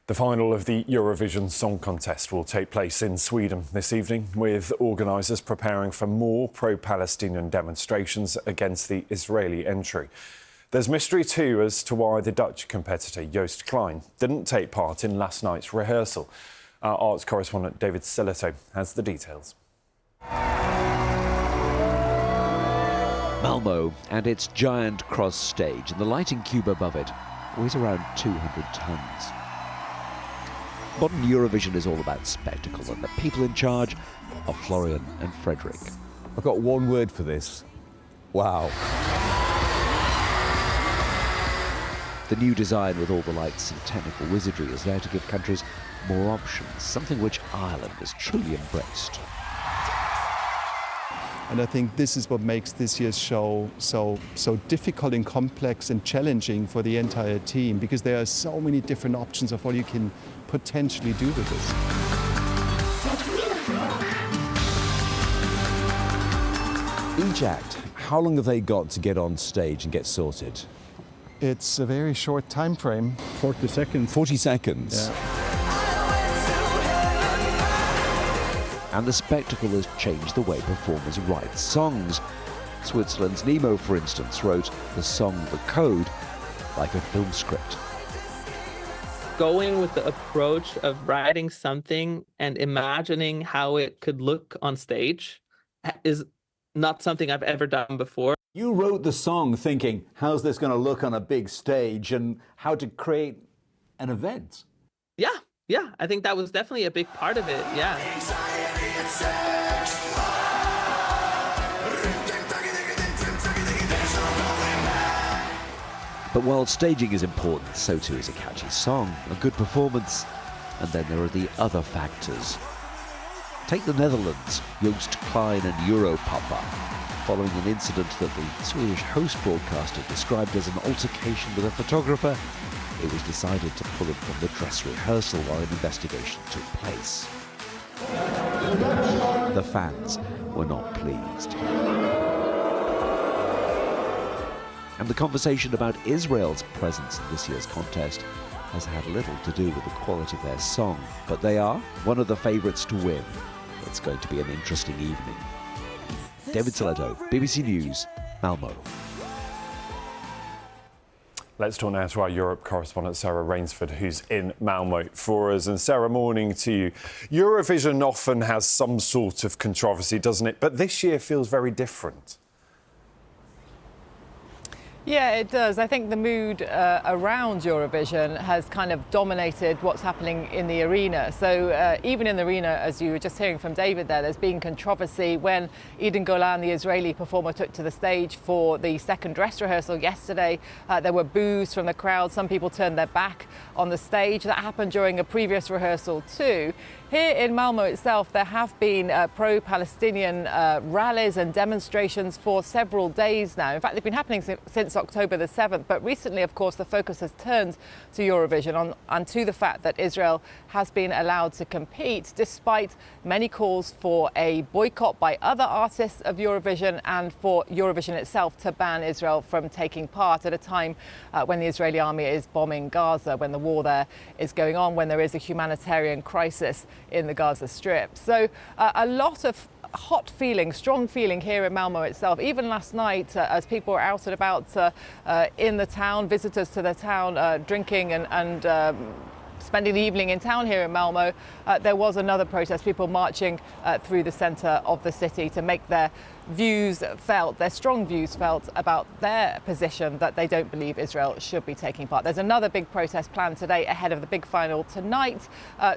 The final of the Eurovision Song Contest will take place in Sweden this evening, with organisers preparing for more pro-Palestinian demonstrations against the Israeli entry. There's mystery too as to why the Dutch competitor Joost Klein didn't take part in last night's rehearsal. Our arts correspondent David Sillito has the details. Malmö and its giant cross stage and the lighting cube above it weighs around 200 tons. Modern Eurovision is all about spectacle, and the people in charge are Florian and Frederick. I've got one word for this. Wow. The new design with all the lights and technical wizardry is there to give countries more options, something which Ireland has truly embraced. And I think this is what makes this year's show so difficult and complex and challenging for the entire team, because there are so many different options of what you can potentially do with this. Each act, how long have they got to get on stage and get sorted? It's a very short time frame. 40 seconds. 40 seconds? Yeah. And the spectacle has changed the way performers write songs. Switzerland's Nemo, for instance, wrote the song The Code like a film script. Going with the approach of writing something and imagining how it could look on stage is not something I've ever done before. You wrote the song thinking, how's this going to look on a big stage and how to create an event? Yeah, I think that was definitely a big part of it, yeah. But while staging is important, so too is a catchy song, a good performance, and then there are the other factors. Take the Netherlands, Joost Klein and Europapa. Following an incident that the Swedish host broadcaster described as an altercation with a photographer, it was decided to pull him from the dress rehearsal while an investigation took place. The fans were not pleased. And the conversation about Israel's presence in this year's contest has had little to do with the quality of their song, but they are one of the favourites to win. It's going to be an interesting evening. David Sillito, BBC News, Malmö. Let's talk now to our Europe correspondent Sarah Rainsford, who's in Malmö for us. And Sarah, morning to you. Eurovision often has some sort of controversy, doesn't it? But this year feels very different. Yeah, it does. I think the mood around Eurovision has kind of dominated what's happening in the arena. So even in the arena, as you were just hearing from David there's been controversy when Eden Golan, the Israeli performer, took to the stage for the second dress rehearsal yesterday. There were boos from the crowd. Some people turned their back on the stage. That happened during a previous rehearsal too. Here in Malmö itself, there have been pro-Palestinian rallies and demonstrations for several days now. In fact, they've been happening since October the 7th. But recently, of course, the focus has turned to Eurovision and to the fact that Israel has been allowed to compete, despite many calls for a boycott by other artists of Eurovision and for Eurovision itself to ban Israel from taking part at a time when the Israeli army is bombing Gaza, when the war there is going on, when there is a humanitarian crisis in the Gaza Strip. So a lot of hot feeling, strong feeling here in Malmö itself. Even last night, as people were out and about in the town, visitors to the town drinking and spending the evening in town here in Malmö, there was another protest, people marching through the centre of the city to make their views felt, their strong views felt about their position that they don't believe Israel should be taking part. There's another big protest planned today ahead of the big final tonight.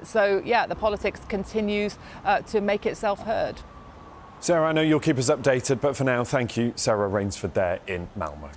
So, yeah, the politics continues to make itself heard. Sarah, I know you'll keep us updated, but for now, thank you, Sarah Rainsford there in Malmö.